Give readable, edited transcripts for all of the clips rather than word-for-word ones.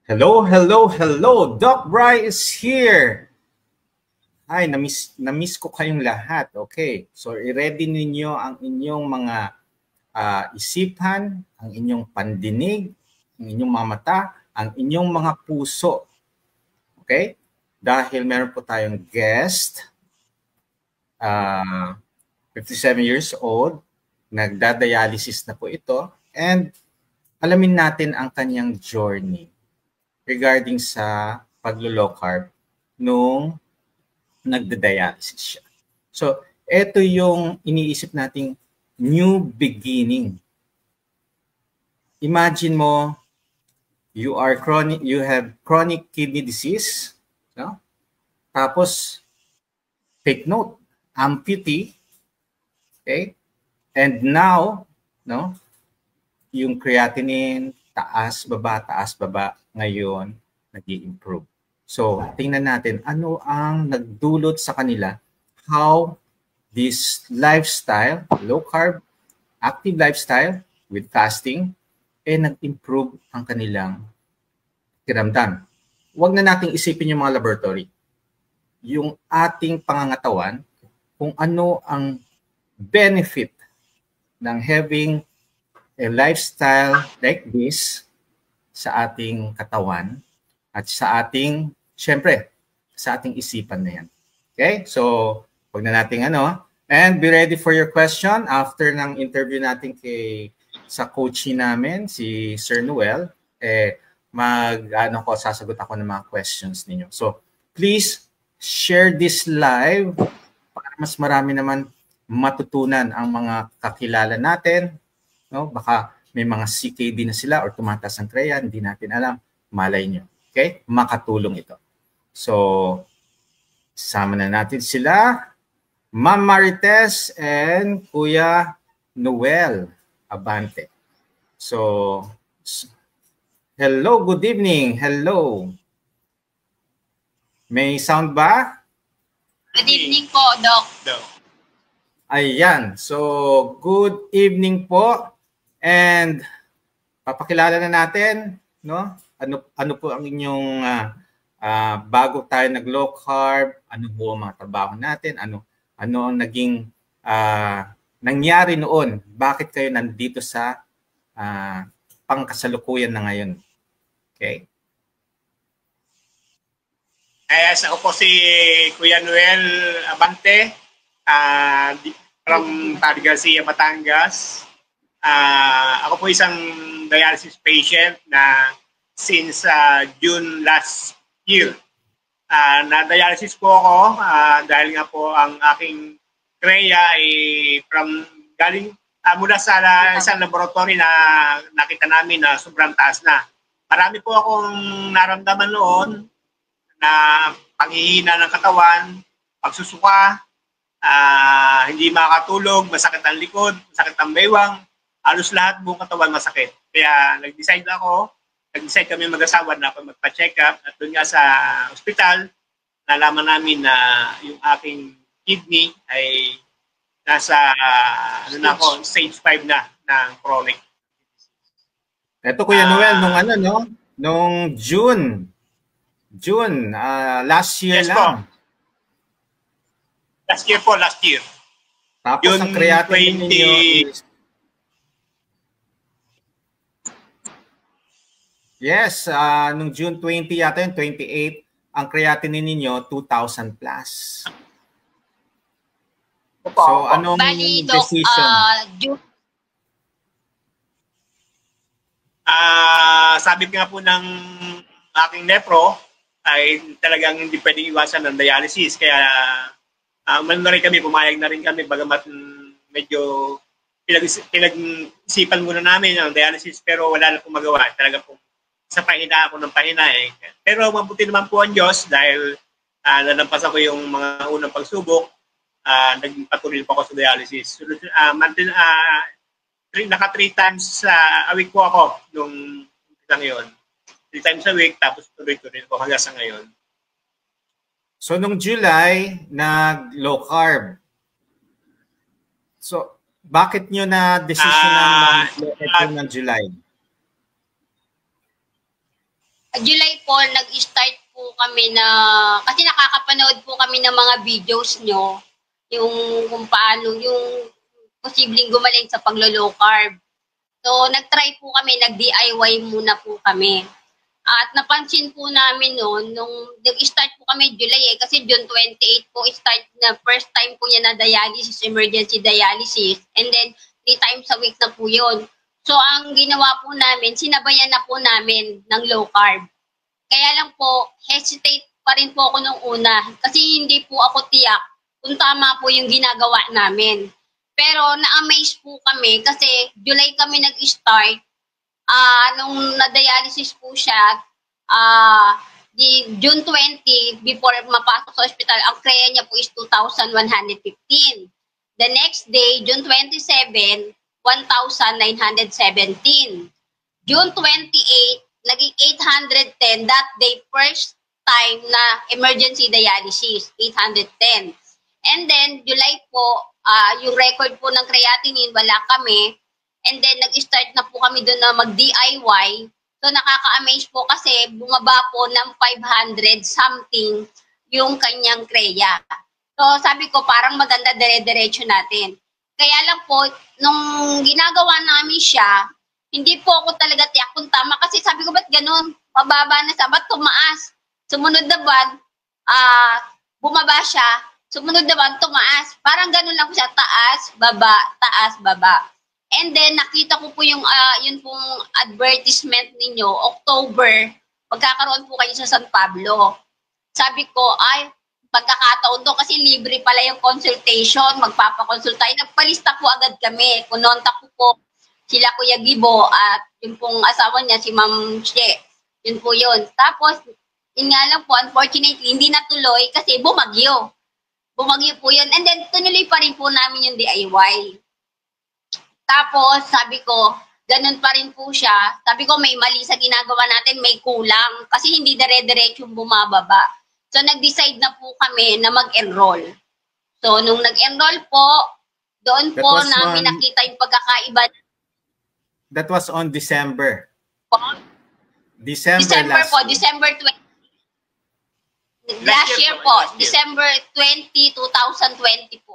Hello, hello, hello! Doc Bry is here! Ay, na-miss ko kayong lahat. Okay, so i-ready ninyo ang inyong mga isipan, ang inyong pandinig, ang inyong mga mata, ang inyong mga puso. Okay? Dahil meron po tayong guest, 57 years old, nagdadialysis na po ito, and alamin natin ang kanyang journey regarding sa paglo-low carb nung nagda-dialysis siya. So, ito yung iniisip nating new beginning. Imagine mo, you have chronic kidney disease, no? Tapos, take note, amputee, okay? And now, no, yung creatinine, taas, baba, ngayon, nag-i-improve. So, tingnan natin ano ang nagdulot sa kanila, how this lifestyle, low carb, active lifestyle with fasting, nag-improve ang kanilang kiramdam. Huwag na nating isipin yung mga laboratory. Yung ating pangangatawan, kung ano ang benefit ng having a lifestyle like this sa ating katawan at sa ating, syempre, sa ating isipan na yan. Okay? So, huwag na nating and be ready for your question after ng interview natin sa coachee namin, si Sir Noel, sasagot ako ng mga questions ninyo. So, please share this live para mas marami naman matutunan ang mga kakilala natin. No? Baka may mga CKD na sila or tumataas ang kreya, hindi natin alam. Malay nyo. Okay? Makatulong ito. So, sama na natin sila. Ma'am Marites and Kuya Noel Abante. So, hello, good evening. Hello. May sound ba? Good evening po, Doc. Ayan. So, good evening po. And papakilala na natin, no? Ano po ang inyong bago tayo nag-low carb, ano po ang mga trabaho natin, ano ang naging nangyari noon, bakit kayo nandito sa pangkasalukuyan na ngayon. Okay? Yes, ako po si Kuya Noel Abante from Padre Garcia, Batangas. Ako po isang dialysis patient na since June last year. Na-dialysis po ako dahil nga po ang aking kreya ay galing mula sa isang laboratory na nakita namin na sobrang taas na. Marami po akong naramdaman noon na panghihina ng katawan, pagsusuka, hindi makakatulog, masakit ang likod, masakit ang baywang, halos lahat buong katawan masakit. Kaya nag-decide kami mag-asawa na ako magpa-check up at doon nga sa ospital, nalaman namin na yung aking kidney ay nasa stage 5 na ng chronic. Ito Kuya Noel, nung June, last year yes, lang. Po. Last year. Tapos June ang creatinine ninyo is... Yes, nung June 20 yata yun, 28, ang creatinine ninyo 2,000 plus. So, anong decision? Sabi nga po ng aking nepro ay talagang hindi pwedeng iwasan ng dialysis. Kaya pumayag na rin kami bagamat medyo pinag-isipan muna namin ang dialysis pero wala na pong magawa. Talaga po sa pahina ako ng pahina eh. Pero mabuti naman po ang Diyos dahil nalampasan ko yung mga unang pagsubok. Nagpatuloy po ako sa dialysis. Naka 3 times a week po ako nung ngayon. 3 times a week tapos tuloy-tuloy po hanggang sa ngayon. So nung July, nag-low carb. So bakit nyo na decision ng July? July po, nag-start po kami na, kasi nakakapanood po kami ng mga videos nyo, yung kung paano, yung posibleng gumaling sa paglo-low carb. So, nag-try po kami, nag-DIY muna po kami. At napansin po namin noon, nung nag-start po kami July kasi June 28 po start na first time po niya na dialysis, emergency dialysis. And then, 3 times a week na po yun. So, ang ginawa po namin, sinabayan na po namin ng low carb. Kaya lang po, hesitate pa rin po ako nung una kasi hindi po ako tiyak kung tama po yung ginagawa namin. Pero na-amaze po kami kasi July kami nag-start. Nung na-dialysis po siya, di June 20, before mapasok sa hospital, ang kreya niya po is 2,115. The next day, June 27, 1,917. June 28, naging 810. That day, first time na emergency dialysis, 810. And then, July po, yung record po ng creatinine, wala kami. And then, nag-start na po kami doon na mag-DIY. So, nakaka-amaze po kasi bumaba po ng 500 something yung kanyang kreya. So, sabi ko, parang maganda dire-diretso natin. Kaya lang po, nung ginagawa namin siya, hindi po ako talaga tiyak kung tama. Kasi sabi ko, ba't ganun? Mababa na siya, ba't tumaas? Sumunod na buwan, bumaba siya. Sumunod na buwan, tumaas. Parang ganun lang po siya, taas, baba. And then, nakita ko po yung yun pong advertisement ninyo, October, magkakaroon po kayo sa San Pablo. Sabi ko, ay, pagkakataon to kasi libre pala yung consultation, magpapakonsulta tayo. Nagpalista po agad kami. Kunontak ko po sila Kuya Gibo at yung pong asawa niya, si Ma'am Che. Yun po yun. Tapos, yun nga lang po, unfortunately, hindi natuloy kasi bumagyo. Bumagyo po yun. And then, tunuloy pa rin po namin yung DIY. Tapos, sabi ko, ganun pa rin po siya. Sabi ko, may mali sa ginagawa natin, may kulang. Kasi hindi dire-diretso bumababa. So, nag-decide na po kami na mag-enroll. So, nung nag-enroll po, doon po namin nakita yung pagkakaiba. That was on December. Po? December po, December 20. Last year po, December 20, 2024.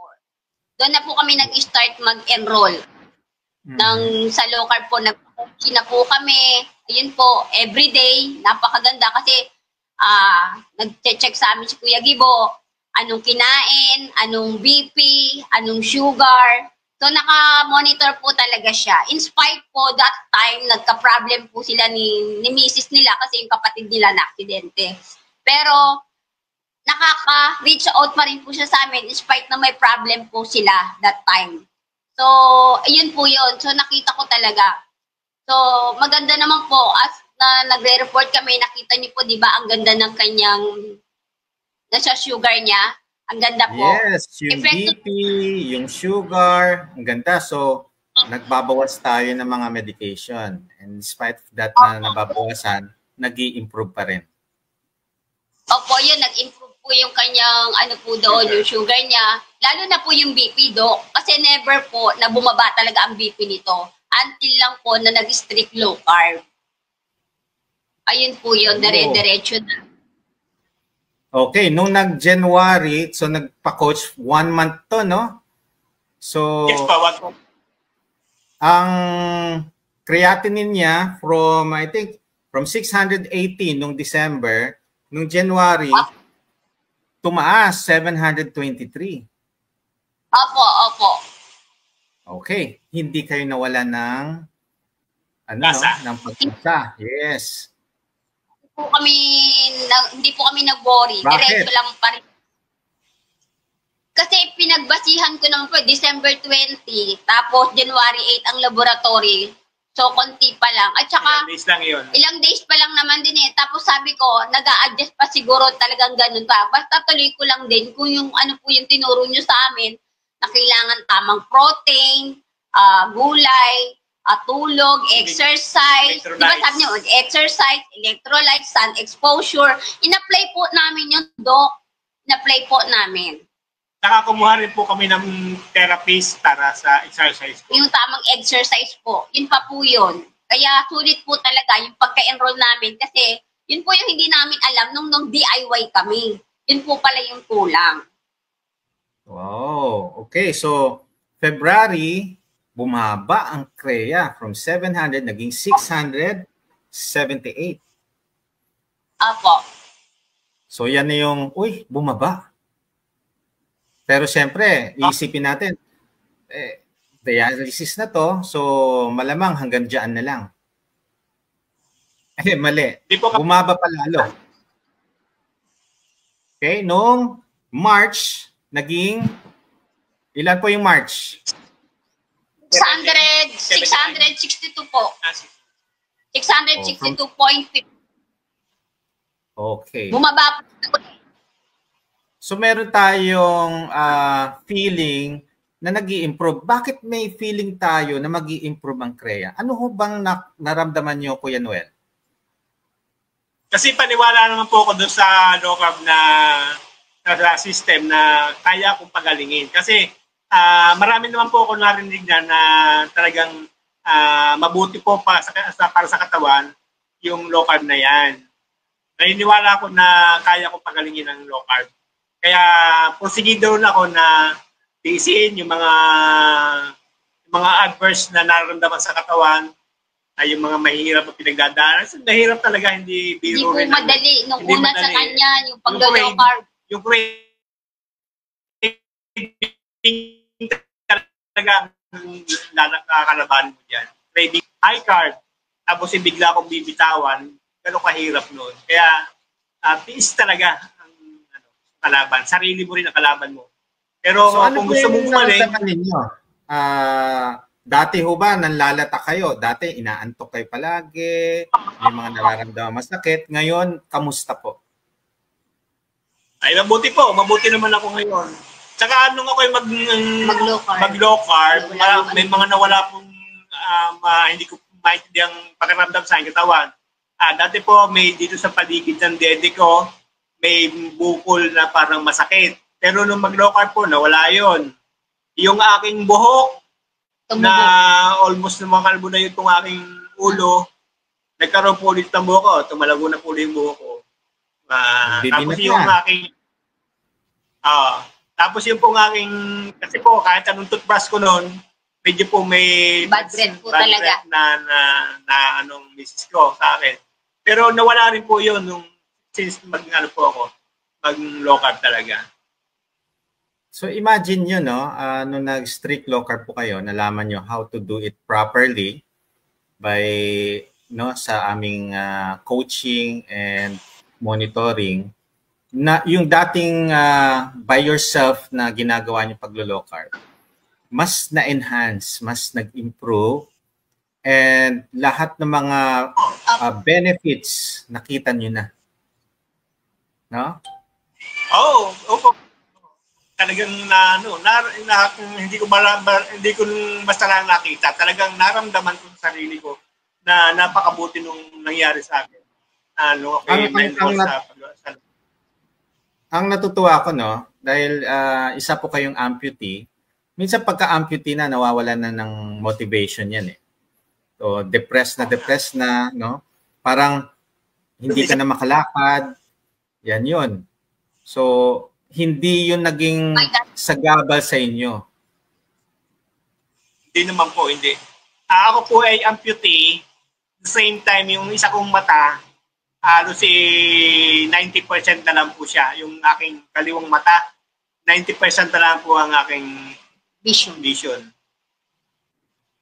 Doon na po kami nag-start mag-enroll. Sa low carb po, nag-coaching na po kami. Ayun po, everyday, napakaganda kasi nag-check sa amin si Kuya Gibo, anong kinain, anong BP, anong sugar. So, naka-monitor po talaga siya. In spite po, that time, nagka-problem po sila ni misis nila kasi yung kapatid nila na-aksidente. Pero, nakaka-reach out pa rin po siya sa amin in spite na may problem po sila that time. So, ayun po yun. So, nakita ko talaga. So, maganda naman po. As na nagre-report kami, nakita niyo po, di ba, ang ganda ng kanyang nasa sugar niya. Ang ganda po. Yes, yung BP, yung sugar, ang ganda. So, nagbabawas tayo ng mga medication. And in spite of that na nababawasan, nag-i-improve pa rin. Opo, yun, nag-improve po yung kanyang, ano po doon, yung sugar niya. Lalo na po yung BP, Dok. Kasi never po na bumaba talaga ang BP nito. Until lang po na nag-strict low carb. Ayun po yun, dire-diretso na. Okay, nung nag-January, so nagpa-coach 1 month to, no? So, yes pa, 1 month. Ang creatinine niya from, I think, from 680 nung December, nung January, tumaas 723. Opo. Okay, hindi kayo nawala ng ng pagkasa. Yes. Hindi po kami nag-worry. Diretso lang pa rin. Kasi pinagbasihan ko naman po, December 20, tapos January 8 ang laboratory. So, konti pa lang. At saka, ilang days lang yun. Ilang days pa lang naman din eh. Tapos sabi ko, nag-a-adjust pa siguro talagang ganun pa. Basta tuloy ko lang din kung yung ano po yung tinuro nyo sa amin, na kailangan tamang protein, gulay, tulog, exercise. Di ba sabi niyo, exercise, electrolytes, sun exposure. In-apply po namin yung Doc. In-apply po namin. Saka kumuha rin po kami ng therapist para sa exercise po. Yung tamang exercise po. Yun pa po yun. Kaya sulit po talaga yung pagka-enroll namin kasi Yun po yung hindi namin alam nung DIY kami. Yun po pala yung kulang. Wow. Okay, so February, bumaba ang CREA from 700 naging 678. Apo. So yan na yung, uy, bumaba. Pero siyempre, iisipin natin, dialysis na to, so malamang hanggang dyan na lang. Mali. Bumaba pa lalo. Okay, noong March, naging, ilan po yung March? 662 po. 662.50. Okay. Bumaba po. So meron tayong feeling na nag-i-improve. Bakit may feeling tayo na mag-i-improve ang CREA? Ano ho bang naramdaman nyo, Kuya Noel? Kasi paniwala naman po ako doon sa low carb na system na kaya akong pagalingin. Kasi marami naman po ako narinig na talagang mabuti po para sa katawan yung low carb na yan. Naniniwala ako na kaya ko pagalingin ng low carb. Kaya porsigido rin ako na tiisin yung mga adverse na nararamdaman sa katawan, ay yung mga mahirap na pinagdadaanan. So, mahirap talaga, hindi biro rin. Hindi po madali. Nung una sa kanya, yung pag-low carb. Yung craving talaga nakakalaban mo dyan. Craving high carb, tapos bigla akong bibitawan, gano'ng kahirap noon. Kaya, tiis talaga ang kalaban. Sarili mo rin ang kalaban mo. Pero so, kung gusto mo bumalik, dati ho ba nanlalata kayo? Dati inaantok kayo palagi, may mga nararamdaman masakit. Ngayon, kamusta po? Ay, mabuti po. Mabuti naman ako ngayon. Tsaka nung ako'y mag-low carb, may mga nawala pong hindi ko maintindihan pakiramdam sa aking katawan. Dati po, may dito sa paligid ng dede ko, may bukol na parang masakit. Pero nung mag-low carb po, nawala yon. Yung aking buhok, na almost lumakalbo na yung aking ulo, nagkaroon po ulit ng buhok ko, tumalago na po ulit yung buhok ko. Tapos yung aking, tapos yung pong aking, kasi po kahit anong toothbrush ko noon, medyo po may bad breath po talaga na anong misis ko sa akin. Pero nawala rin po yun nung since mag-low carb talaga. So imagine nyo, no, nung nag-strict low carb po kayo, nalaman nyo how to do it properly by sa aming coaching and monitoring, na yung dating by yourself na ginagawa nyo pag-low carb, mas na-enhance, mas nag-improve, and lahat ng mga benefits nakita nyo na. No? Oo. Talagang hindi ko basta lang nakita. Talagang naramdaman ko sa sarili ko na napakabuti nung nangyari sa akin. Ang natutuwa ko, no, dahil isa po kayong amputee, minsan pagka-amputee na, nawawalan na ng motivation yan eh. So, depressed na, no? Parang hindi ka na makalakad. Yan yun. So, hindi yun naging sagabal sa inyo. Hindi naman po, hindi. Ako po ay amputee. At the same time, yung isa kong mata, si 90% na lang po siya. Yung aking kaliwang mata, 90% na lang po ang aking vision.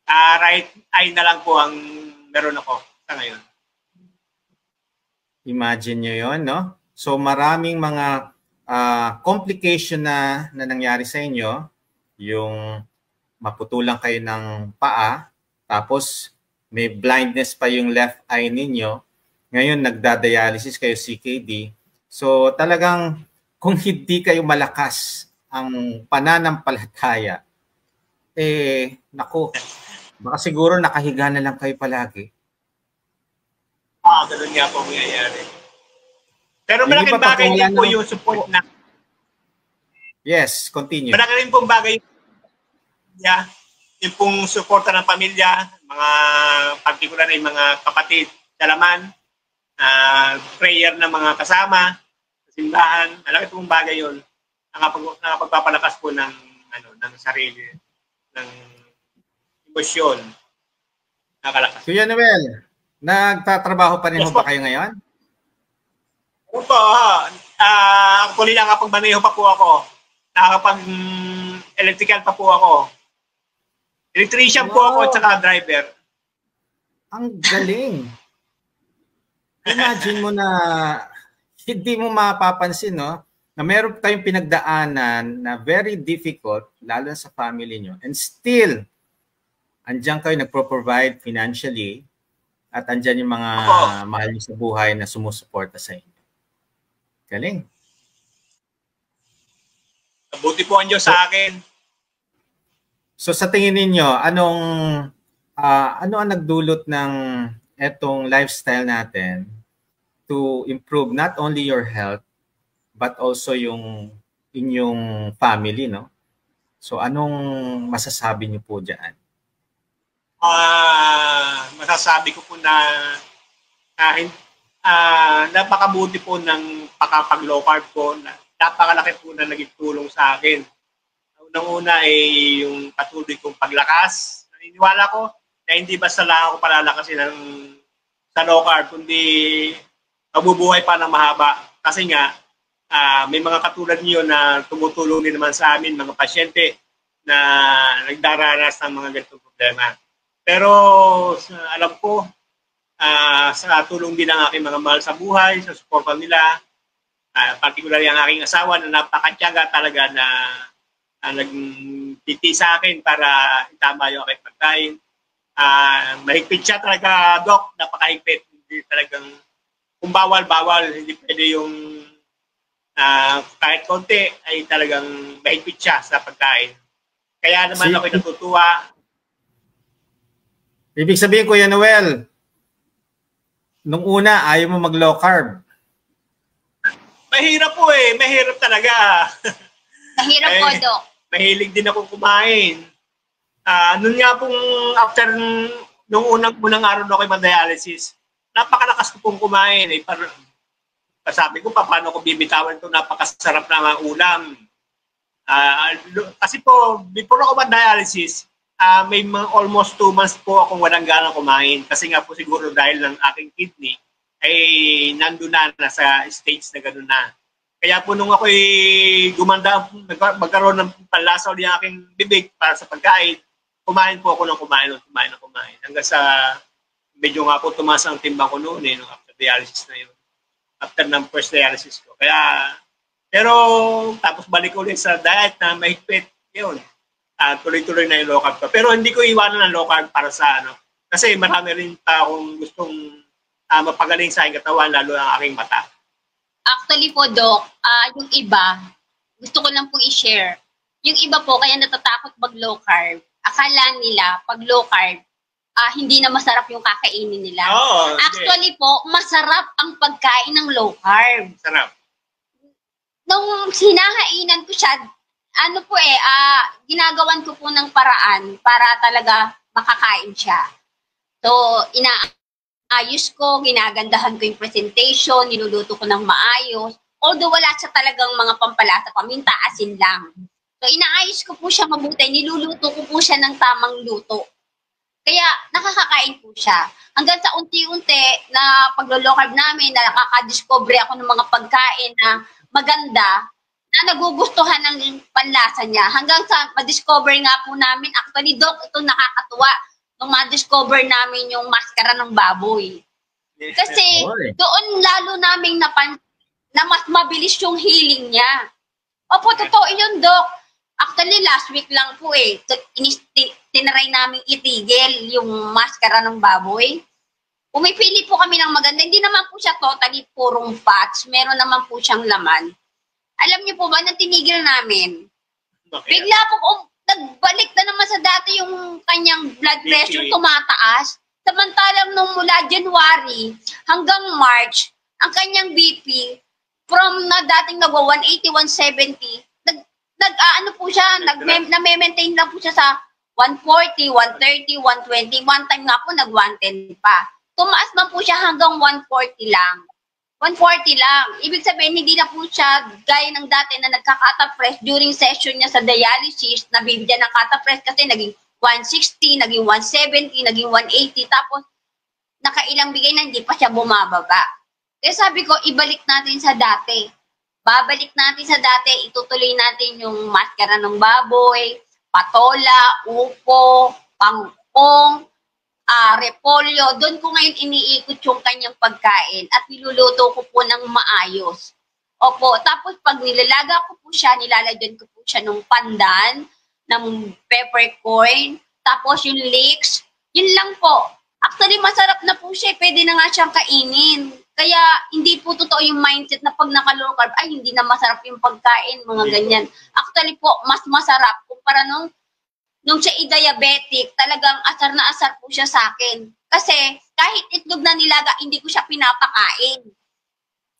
Right eye na lang po ang meron ako sa ngayon. Imagine nyo yun, no? So maraming mga complication na nangyari sa inyo, yung maputulan kayo ng paa, tapos may blindness pa yung left eye ninyo, ngayon nagdadialysis kayo, CKD. So talagang kung hindi kayo malakas ang pananampalataya, naku, baka siguro nakahiga na lang kayo palagi. Ganun nga po mangyayari. Pero malaking bagay din po yung support na. Yes, continue. Malaking pong bagay yung pong suporta ng pamilya, mga particular yung mga kapatid, dalaman, prayer ng mga kasama sa simbahan. Malaki pong bagay yun. Nakapagpapalakas po ng sarili, ng emosyon. Nakalakas. Kuya Noel, nagtatrabaho pa rin Yes, mo ba kayo ngayon? Opo, actually nakapagmaneho pa po ako. Nakapag-electrical pa po ako. Electrician po ako at saka driver. Ang galing. Imagine mo na hindi mo mapapansin, no? Na meron kayong pinagdaanan na very difficult, lalo sa family nyo. And still, andyan kayo nagpro-provide financially at andyan yung mga mahal nyo sa buhay na sumusuporta sa inyo. Galing. Buti po ang Diyos sa akin. So sa tingin ninyo, ano ang nagdulot ng etong lifestyle natin to improve not only your health but also yung inyong family, no? So anong masasabi niyo po diyan? Masasabi ko po na napakabuti po ng pakapag-low carb ko. Napakalaki po na naging tulong sa akin. Unang-una ay yung patuloy kong paglakas. Naniniwala ko na hindi basta lang ako palalakasin sa low carb, kundi mabubuhay pa ng mahaba. Kasi nga, may mga katulad niyo na tumutulong din naman sa amin, mga pasyente na nagdaranas ng mga ganitong problema. Pero alam ko, sa tulong din ng aking mga mahal sa buhay, sa suporta nila, particularly ang aking asawa na napakatyaga talaga na nagtiti sa akin para itama yung aking pagkain. Mahigpit siya talaga, Doc, napakahigpit. Hindi talagang, kung bawal-bawal, hindi pwede yung kahit konti ay talagang mahigpit siya sa pagkain. Kaya naman ako'y natutuwa. Ibig sabihin, Kuya Noel, nung una, ayaw mo mag-low carb. Mahirap po eh. Mahirap talaga. Mahirap po, Doc. Mahilig din ako kumain. Noon nga pong after nung unang araw na ako'y ma-dialysis, napakalakas ko pong kumain. Sabi ko, paano ko bibitawan ito? Napakasarap na mga ulam. Kasi po, before ako ma-dialysis, may almost 2 months po akong walang ganang kumain. Kasi nga po siguro dahil ng aking kidney, ay nandun na, nasa stage na gano'n na. Kaya po nung ako'y gumanda, magkaroon ng panlasa ulit ang aking bibig para sa pagkain, kumain po ako ng kumain. Hanggang sa medyo nga po tumaas ang timbang ko noon nung after dialysis na yun. After ng first dialysis ko. Pero tapos balik ulit sa diet na mahigpit, yun. Tuloy-tuloy na yung low carb ko. Pero hindi ko iwanan ng low carb para sa kasi marami rin pa akong gustong mapagaling sa aking katawan, lalo ang aking mata. Actually po, Doc, yung iba, gusto ko lang pong i-share. Yung iba po, kaya natatakot mag-low carb. Akala nila, pag low carb, hindi na masarap yung kakainin nila. Actually po, masarap ang pagkain ng low carb. Sarap. Nung sinahainan ko siya, ginagawan ko po ng paraan para talaga makakain siya. So, inaayos ko, ginagandahan ko yung presentation, niluluto ko ng maayos. Although wala siya talagang mga pampalasa, paminta, asin lang. So, inaayos ko po siya mabuti, niluluto ko po siya ng tamang luto. Kaya, nakakakain po siya. Hanggang sa unti-unti na paglo-low carb namin, nakaka-discover ako ng mga pagkain na maganda, na nagugustuhan ng panlasa niya. Hanggang sa ma-discover nga po namin, actually, Doc, ito nakakatuwa, nung ma-discover namin yung maskara ng baboy. Kasi doon lalo naming na mas mabilis yung healing niya. Opo, totoo yun, Doc. Actually, last week lang po tinry namin itigil yung maskara ng baboy. Pumipili po kami ng maganda. Hindi naman po siya totally purong fats. Meron naman po siyang laman. Alam niyo po ba, nang tinigil namin, bigla po, nagbalik na naman sa dati yung kanyang blood pressure, tumataas. Samantalang nung mula January hanggang March, ang kanyang BP, from na dating nagwa 180, 170, na-maintain lang po siya sa 140, 130, 120, one time nga po nag-110 pa. tumaas man po siya hanggang 140 lang. 140 lang. Ibig sabihin, hindi na po siya gaya ng dati na nagka-cataphrest during session niya sa dialysis, nabibigyan ng cataphrest kasi naging 160, naging 170, naging 180, tapos nakailang bigay na hindi pa siya bumababa. Kaya sabi ko, ibalik natin sa dati. Babalik natin sa dati, itutuloy natin yung maskara ng baboy, patola, upo, pangkong, repolyo. Doon ko ngayon iniikot yung kanyang pagkain at niluluto ko po ng maayos. Opo, tapos pag nilalaga ko po siya, nilalagyan ko po siya ng pandan, ng peppercorn, tapos yung leeks, yun lang po. Actually, masarap na po siya. Pwede na nga siyang kainin. Kaya, hindi po totoo yung mindset na pag naka-low carb, ay, hindi na masarap yung pagkain, mga ganyan. Actually po, mas masarap. Kumpara nung siya i-diabetic, talagang asar na asar po siya sa akin. Kasi, kahit itlog na nilaga, hindi ko siya pinapakain.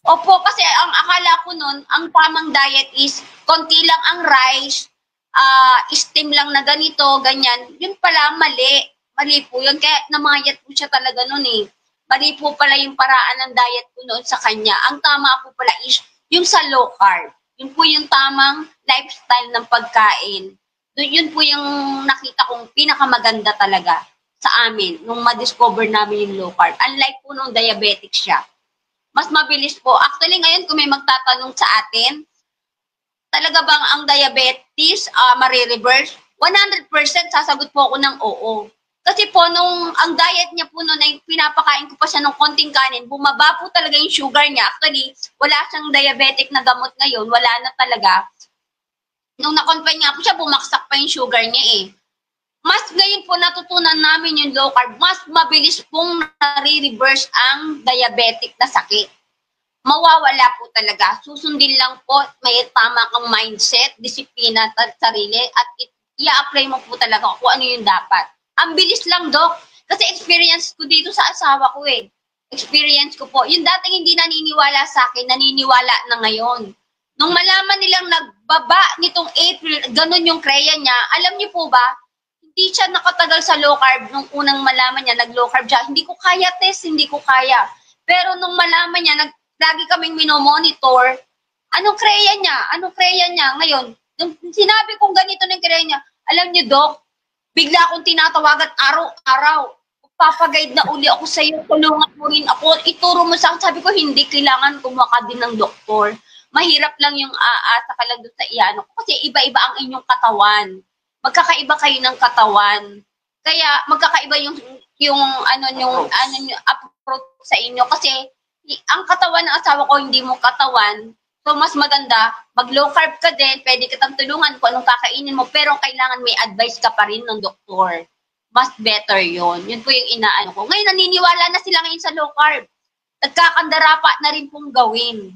Opo, kasi ang akala ko nun, ang tamang diet is, konti lang ang rice, steam lang na ganito, ganyan. Yun pala, mali. Mali po yun. Kaya namayat po siya talaga nun eh. Mali po pala yung paraan ng diet ko noon sa kanya. Ang tama po pala is yung sa low carb. Yun po yung tamang lifestyle ng pagkain. Yun po yung nakita kong pinakamaganda talaga sa amin nung ma-discover namin yung low carb. Unlike po nung diabetic siya. Mas mabilis po. Actually ngayon kung may magtatanong sa atin, talaga bang ang diabetes marireverse? 100% sasagot po ako ng oo. Kasi po, ang diet niya po noon ay pinapakain ko pa siya ng konting kanin, bumaba po talaga yung sugar niya. Actually, wala siyang diabetic na gamot ngayon, wala na talaga. Nung na-confine nga po siya, bumaksak pa yung sugar niya eh. Mas ngayon po natutunan namin yung low carb, mas mabilis pong nare-reverse ang diabetic na sakit. Mawawala po talaga. Susundin lang po, may tama kang mindset, disiplina at sarili, at i-apply mo po talaga kung ano yung dapat. Ang bilis lang, Doc. Kasi experience ko dito sa asawa ko eh. Experience ko po. Yung dating hindi naniniwala sa akin, naniniwala na ngayon. Nung malaman nilang nagbaba nitong April, ganun yung kreya niya, alam niyo po ba, hindi siya nakatagal sa low carb. Nung unang malaman niya, nag-low carb siya. Hindi ko kaya, Tess, hindi ko kaya. Pero nung malaman niya, lagi kaming minomonitor, anong kreya niya? Anong kreya niya? Ngayon, nung sinabi kong ganito ng kreya niya, alam niyo, Doc, bigla akong tinatawagan araw-araw. Papaguide na uli ako sa iyo, tulungan mo rin ako, ituro mo sa akin. Sabi ko, hindi, kailangan kumuha din ng doktor. Mahirap lang yung aasa ka lang doon sa iyan. Kasi iba-iba ang inyong katawan. Magkakaiba kayo ng katawan. Kaya magkakaiba yung approach sa inyo. Kasi ang katawan ng asawa ko, hindi mo katawan. So, mas maganda, mag-low carb ka din, pwede kitang tulungan kung anong kakainin mo, pero kailangan may advice ka pa rin ng doktor. Mas better yon. Yun po yung inaano ko. Ngayon, naniniwala na sila ngayon sa low carb. Nagkakandara pa na rin pong gawin.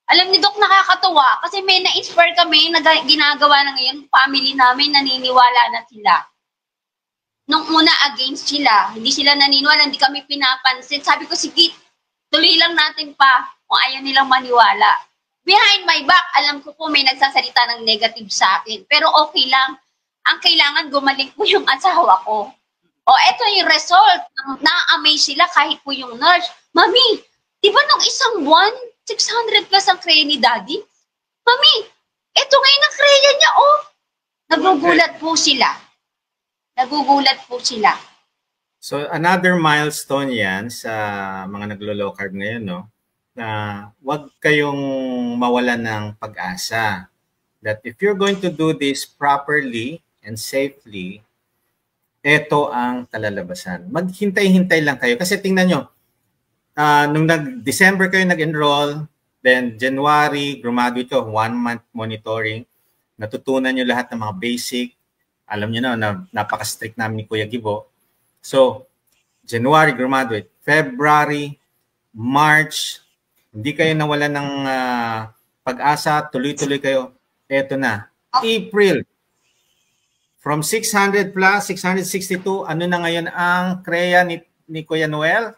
Alam ni Doc, nakakatuwa, kasi may na-inspire kami na ginagawa na ngayon, family namin, naniniwala na sila. Nung una, against sila. Hindi sila naniniwala, hindi kami pinapansin. Sabi ko, sige, tuloy lang natin pa kung ayaw nilang maniwala. Behind my back, alam ko po may nagsasalita ng negative sa akin. Pero okay lang. Ang kailangan gumaling po yung asawa ko. O eto yung result. Na-amaze sila kahit po yung nurse. Mami, di ba nung isang buwan, 600 plus ang kreya ni Daddy? Mami, eto ngayon ang kreya niya, oh. Nagugulat po sila. Nagugulat po sila. So another milestone yan sa mga naglo-low carb ngayon, no? Na wag kayong mawalan ng pag-asa that if you're going to do this properly and safely, ito ang kalalabasan. Maghintay-hintay lang kayo. Kasi tingnan nyo, nung December kayo nag-enroll, then January, graduate ko, 1 month monitoring, natutunan nyo lahat ng mga basic. Alam nyo na napaka-strict namin ni Kuya Gibo. So, January, graduate. February, March, hindi kayo nawalan ng pag-asa, tuloy-tuloy kayo. Eto na. April. From 600 plus, 662, ano na ngayon ang kreya ni Kuya Noel?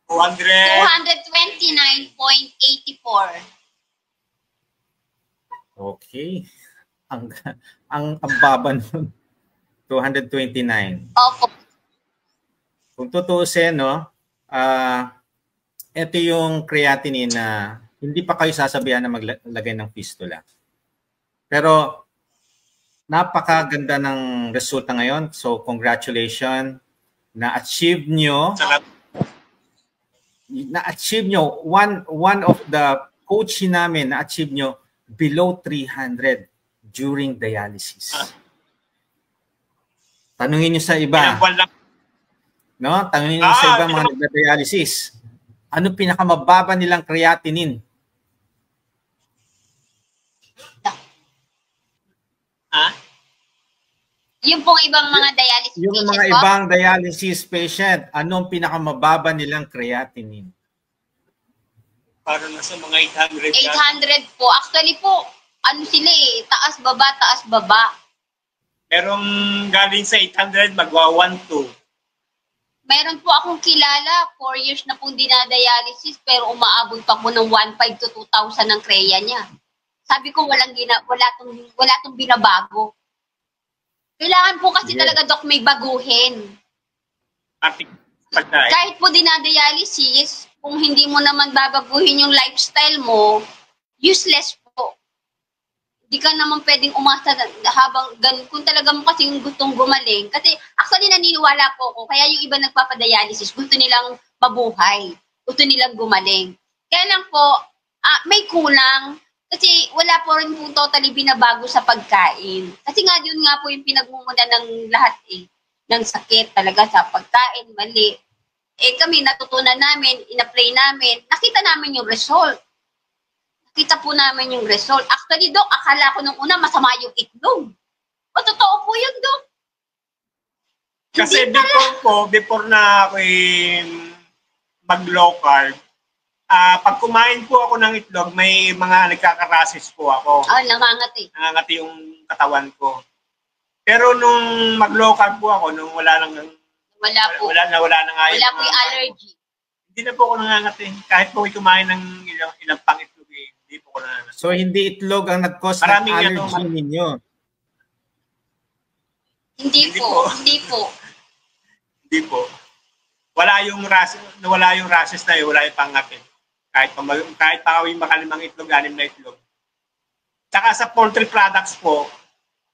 229.84. Okay. Ang baba nun. 229. Opo. kung tutuusin, no, ito yung creatinine na hindi pa kayo sasabihan na maglagay ng fistula. Pero napakaganda ng resulta ngayon. So congratulations, na-achieve nyo. One of the coach namin, na-achieve nyo below 300 during dialysis. Tanungin nyo sa iba. No? Tanungin nyo sa iba mga nagda-dialysis. Ano pinakamababa nilang creatinine? Yung pong ibang mga dialysis yung patient mga ibang dialysis patient, anong pinakamababa nilang creatinine? Parang nasa mga 800. 800 po. Actually po, ano sila eh, taas baba. Merong galing sa 800, magwa 1-2. Meron po akong kilala, 4 years na pong dinadialysis, pero umaabot pa po ng 1,500 to 2,000 ng kreya niya. Sabi ko, wala tong binabago. Kailangan po kasi talaga, Doc, may baguhin. Kahit po dinadialysis, kung hindi mo naman babaguhin yung lifestyle mo, useless po. Hindi ka naman pwedeng umasa habang kung talaga mo kasi gustong gumaling. Kasi actually naniniwala po ako, kaya yung iba nagpapadialysis, gusto nilang mabuhay, gusto nilang gumaling. Kaya lang po, may kulang. Kasi wala po rin po totally binabago sa pagkain. Kasi nga yun nga po yung pinagmumuna ng lahat ng sakit talaga sa pagkain, mali. Kami natutunan namin, in-apply namin, nakita namin yung result. Kita po namin yung result. Actually, Doc, akala ko nung una masama yung itlog. O, totoo po yun, Doc. Kasi before na ako mag-low carb, pag kumain po ako ng itlog, may mga nagkakarasis po ako. Nangangati. Nangangati yung katawan ko. Pero nung mag-low carb po ako, nung wala na nga Wala po yung allergy. Hindi na po ako nangangati. Kahit po kumain ng ilang pang-itlog, hindi po ako nangangati. So, hindi itlog ang nag-cause ng allergy ninyo? Hindi po. Hindi po. Wala yung rashes na yun, wala yung pangapit. Kahit pa kami makalimang itlog, 6 na itlog. Tsaka sa poultry products po,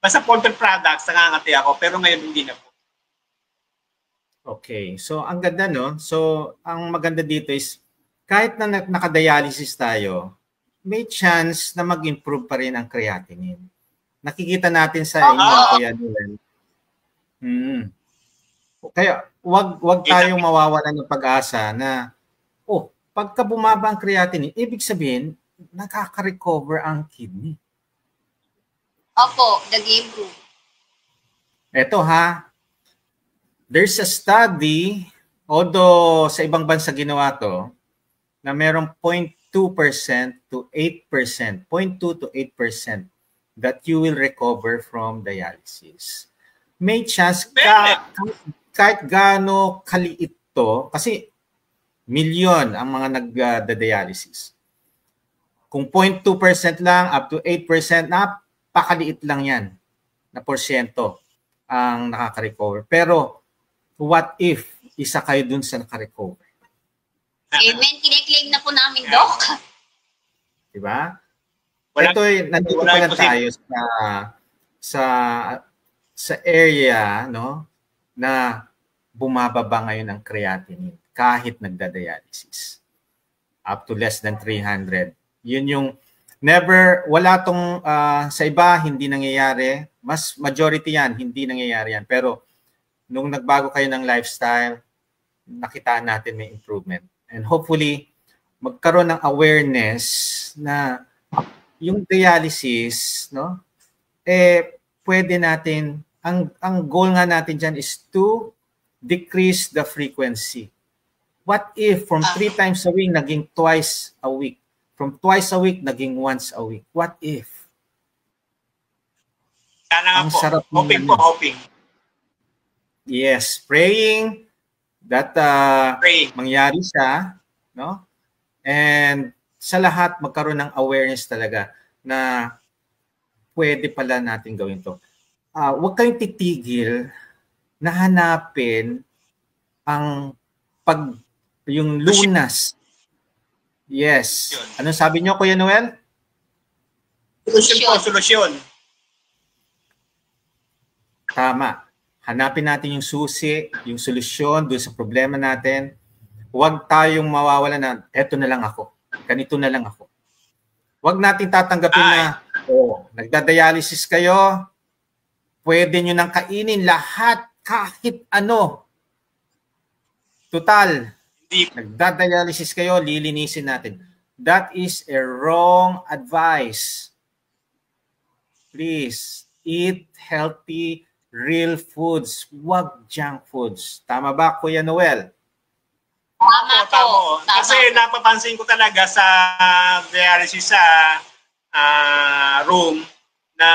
basta poultry products, nangangati ako, pero ngayon hindi na po. Okay. So, ang ganda, no? So, ang maganda dito is, kahit na nakadialysis tayo, may chance na mag-improve pa rin ang creatinine. Nakikita natin sa inyo, Kuya Noel. Kaya, wag tayong mawawalan ng pag-asa na, pagka bumaba ang creatinine, ibig sabihin, nakaka-recover ang kidney. Opo, nag-improve. Eto ha, there's a study, although sa ibang bansa ginawa to, na merong 0.2% to 8%, 0.2 to 8% that you will recover from dialysis. May chance kahit gaano kaliit to, kasi milyon ang mga nagda-dialysis. Kung 0.2% lang up to 8%, napakaliit lang yan na porsyento ang nakaka-recover. Pero what if isa kayo dun sa naka-recover? Amen. Kine-claim na po namin, Doc. Diba? Ito nandito pa lang tayo sa area, no, na bumababa ngayon ang creatinine kahit nagda-dialysis. Up to less than 300. Yun yung wala tong sa iba hindi nangyayari. Mas majority yan, hindi nangyayari yan. Pero nung nagbago kayo ng lifestyle, nakitaan natin may improvement. And hopefully, magkaroon ng awareness na yung dialysis, no, pwede natin, ang goal nga natin dyan is to decrease the frequency. What if from 3 times a week, naging twice a week? From twice a week, naging once a week? What if? Sana nga po. Hoping. Yes, praying that mangyari siya, no? And sa lahat, magkaroon ng awareness talaga na pwede pala natin gawin to. Huwag kayong titigil na hanapin ang yung lunas. Yes. Anong sabi niyo, Kuya Noel? Solusyon. Tama. Hanapin natin yung susi, yung solusyon doon sa problema natin. Huwag tayong mawawala na, eto na lang ako. Ganito na lang ako. Huwag natin tatanggapin na, nagdadialysis kayo, pwede nyo nang kainin lahat, kahit ano. Total, nagdadialysis kayo, lilinisin natin. That is a wrong advice. Please, eat healthy, real foods. Huwag junk foods. Tama ba, Kuya Noel? Tama. Kasi napapansin ko talaga sa dialysis sa room na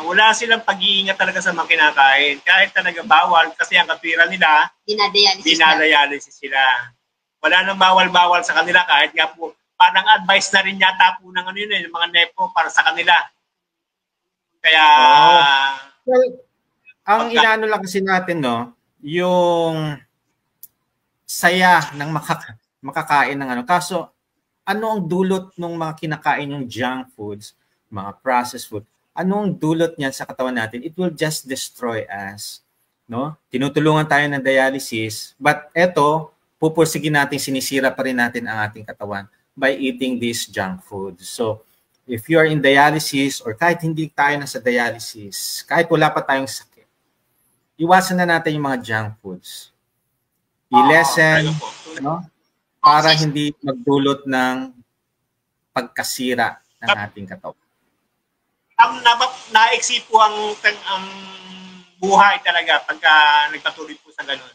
wala silang pag-iingat talaga sa mga kinakain. Kahit talaga bawal kasi ang katwiran nila, dinadialysis sila. Wala nang bawal-bawal sa kanila kahit nga po parang advice na rin yata po ng yung mga nepo para sa kanila. Kaya well, ang inaano lang kasi natin, no, yung saya ng makakain ng ano. Kaso, ano ang dulot ng mga kinakain yung junk foods, mga processed food? Ano ang dulot niyan sa katawan natin? It will just destroy us. No? Tinutulungan tayo ng dialysis, but eto, pupursigin natin, sinisira pa rin natin ang ating katawan by eating these junk foods. So, if you are in dialysis or kahit hindi tayo nasa dialysis, kahit wala pa tayong sakit, iwasan na natin yung mga junk foods. I-lessen, no? Para hindi magdulot ng pagkasira ng ating katawan. Naiksi po ang buhay talaga pagka nagpatuloy po sa ganun.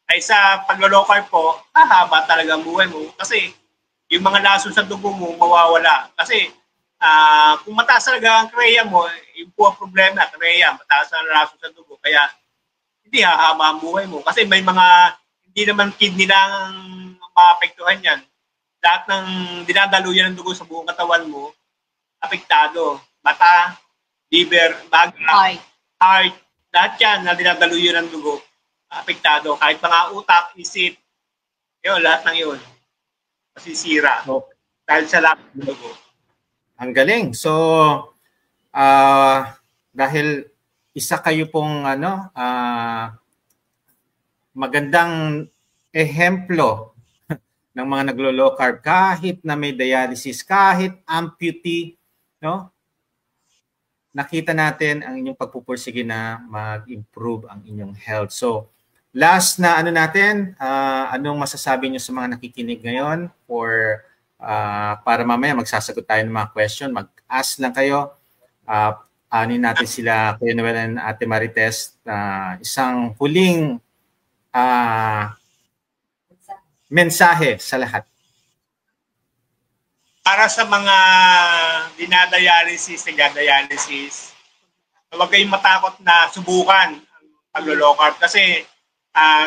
Ay sa paglolokal po, hahaba talaga ang buhay mo kasi yung mga lason sa dugo mo mawawala. Kasi kung mataas talaga ang kreya mo, yung po ang problema, kreya, mataas ang lason sa dugo. Kaya hindi hahaba ang buhay mo. Kasi may mga, hindi naman kidney lang ang maapektuhan yan. Lahat ng dinadaluyan ng dugo sa buong katawan mo, apektado. Mata, liver, baga, heart, lahat yan na dinadaluyan ng dugo, apektado. Kahit mga utak, isip, yun, lahat ng yun. Masisira. Dahil sa lahat ng dugo. Ang galing. So, dahil isa kayo pong magandang ehemplo ng mga naglo-low carb, kahit na may dialysis, kahit amputee, no? Nakita natin ang inyong pagpupursige na mag-improve ang inyong health. So, last na natin, anong masasabi niyo sa mga nakikinig ngayon or para mamaya magsasagot tayo ng mga question, mag-ask lang kayo. Anin natin sila, Kuya Noel and Ate Marites, isang huling mensahe sa lahat. Para sa mga dinadialysis, nagdialysis, huwag kayong matakot na subukan ang paglo-low carb. Kasi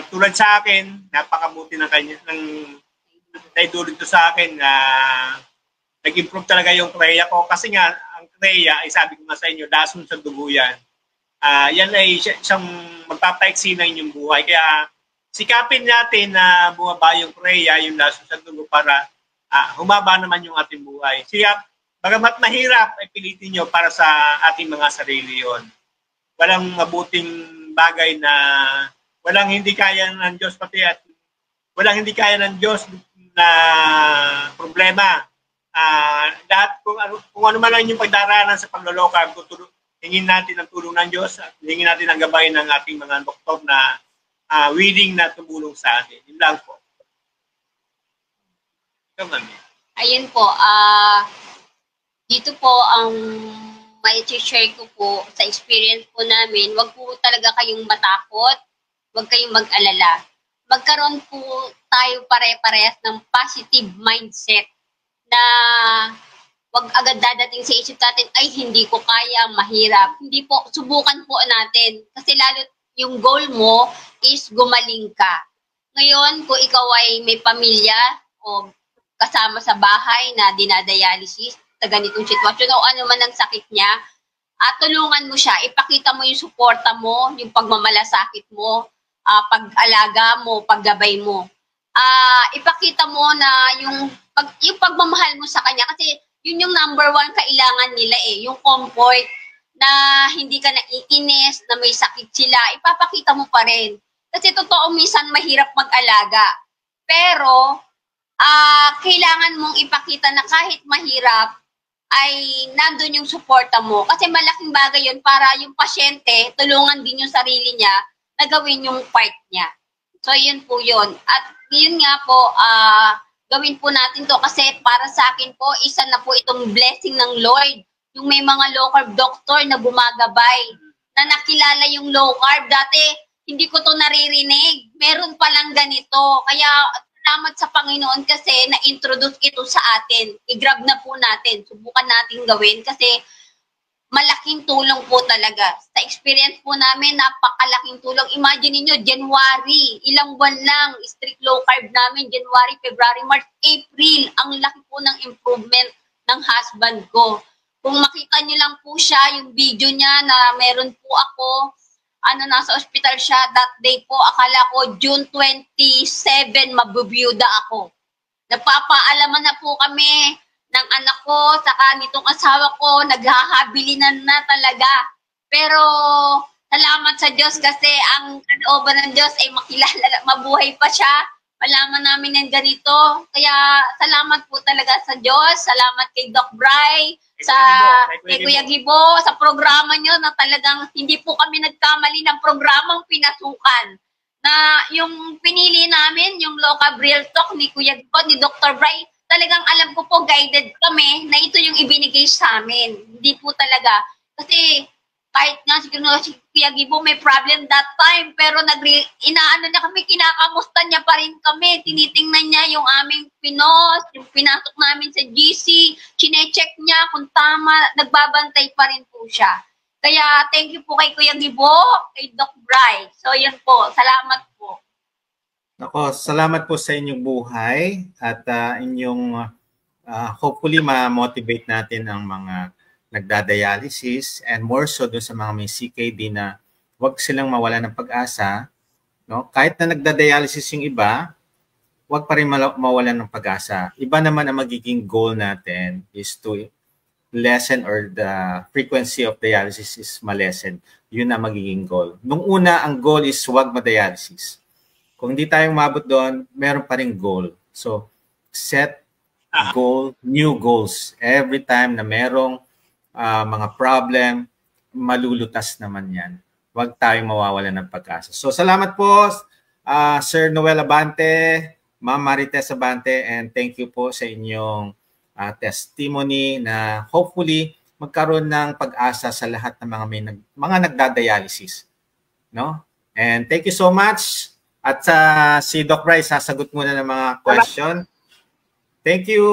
tulad sa akin, napakabuti ng naidulot sa akin na nag-improve talaga yung kreya ko. Kasi nga, ang kreya, ay sabi ko nga sa inyo, lason sa dugo yan. Yan ay siyang magpapaiksi na inyong buhay. Kaya sikapin natin na bumaba yung kreya, yung lason sa dugo para humaba naman yung ating buhay. Siya, bagamat mahirap, ay pilitin nyo para sa ating mga sarili yon. Walang mabuting bagay na walang hindi kaya ng Diyos pati at walang hindi kaya ng Diyos na problema. Lahat kung ano man lang yung pagdaranan sa paglolow carb, hingin natin ang tulong ng Diyos at hingin natin ang gabay ng ating mga doktor na willing na tumulong sa atin. Yun lang po. Ayun po, dito po ang may share ko po sa experience po namin, wag po talaga kayong matakot, wag kayong mag-alala. Magkaroon po tayo pare-parehas ng positive mindset na wag agad dadating sa isip natin, ay hindi ko kaya, mahirap. Hindi po, subukan po natin. Kasi lalo yung goal mo is gumaling ka. Ngayon, kung ikaw ay may pamilya o kasama sa bahay na dinadialysis sa ganitong sitwasyon o ano man ang sakit niya, tulungan mo siya, ipakita mo yung suporta mo, yung pagmamalasakit mo, pag-alaga mo, paggabay mo. Ipakita mo na yung pagmamahal mo sa kanya kasi yun yung number 1 kailangan nila yung comfort na hindi ka naiinis, na may sakit sila, ipapakita mo pa rin. Kasi totoo minsan mahirap mag-alaga. Pero kailangan mong ipakita na kahit mahirap ay nandun yung suporta mo. Kasi malaking bagay yun para yung pasyente, tulungan din yung sarili niya na gawin yung part niya. So, yun po yun. At yun nga po, gawin po natin to kasi para sa akin po, isa na po itong blessing ng Lord. Yung may mga low carb doctor na gumagabay, na nakilala yung low carb. Dati, hindi ko to naririnig. Meron palang ganito. Kaya, salamat sa Panginoon kasi na-introduce ito sa atin. I-grab na po natin. Subukan natin gawin kasi malaking tulong po talaga. Sa experience po namin, napakalaking tulong. Imagine niyo January, ilang buwan lang, strict low carb namin, January, February, March, April. Ang laki po ng improvement ng husband ko. Kung makita niyo lang po siya, yung video niya na meron po ako, nasa ospital siya, that day po, akala ko June 27, mabubiyuda ako. Nagpapaalaman na po kami ng anak ko, saka nitong asawa ko, naghahabilinan na talaga. Pero, salamat sa Diyos kasi ang kalooban ng Diyos ay makilala, mabuhay pa siya. Malaman namin ng ganito. Kaya, salamat po talaga sa Diyos. Salamat kay Doc Bry, kay Kuya Gibo, sa programa nyo na talagang hindi po kami nagkamali ng programang pinasukan. Na yung pinili namin, yung Local Real Talk ni Kuya Gibo, ni Dr. Bry, talagang alam ko po, guided kami na ito yung ibinigay sa amin. Hindi po talaga. Kasi kahit nga si Kuya Gibo may problem that time, pero inaano niya kami, kinakamusta niya pa rin kami. Tinitingnan niya yung aming pinos, yung pinasok namin sa GC, chinecheck niya kung tama, nagbabantay pa rin po siya. Kaya thank you po kay Kuya Gibo, kay Doc Bry. So yun po, salamat po. Ako, salamat po sa inyong buhay at inyong hopefully ma-motivate natin ang mga nagdadialysis and more so doon sa mga may CKD na huwag silang mawala ng pag-asa. No? Kahit na nagdadialysis yung iba, huwag pa rin mawala ng pag-asa. Iba naman ang magiging goal natin is to lessen or the frequency of dialysis is ma-lessen. Yun ang magiging goal. Nung una, ang goal is huwag ma-dialysis. Kung hindi tayo umabot doon, meron pa rin goal. So, set goal, new goals. Every time na merong mga problem, malulutas naman yan. Huwag tayong mawawalan ng pag-asa. So, salamat po, Sir Noel Abante, Ma'am Marites Abante, and thank you po sa inyong testimony na hopefully magkaroon ng pag-asa sa lahat ng mga nagdadialysis. No? And thank you so much. At si Doc Bryce, sasagot muna ng mga question. Thank you.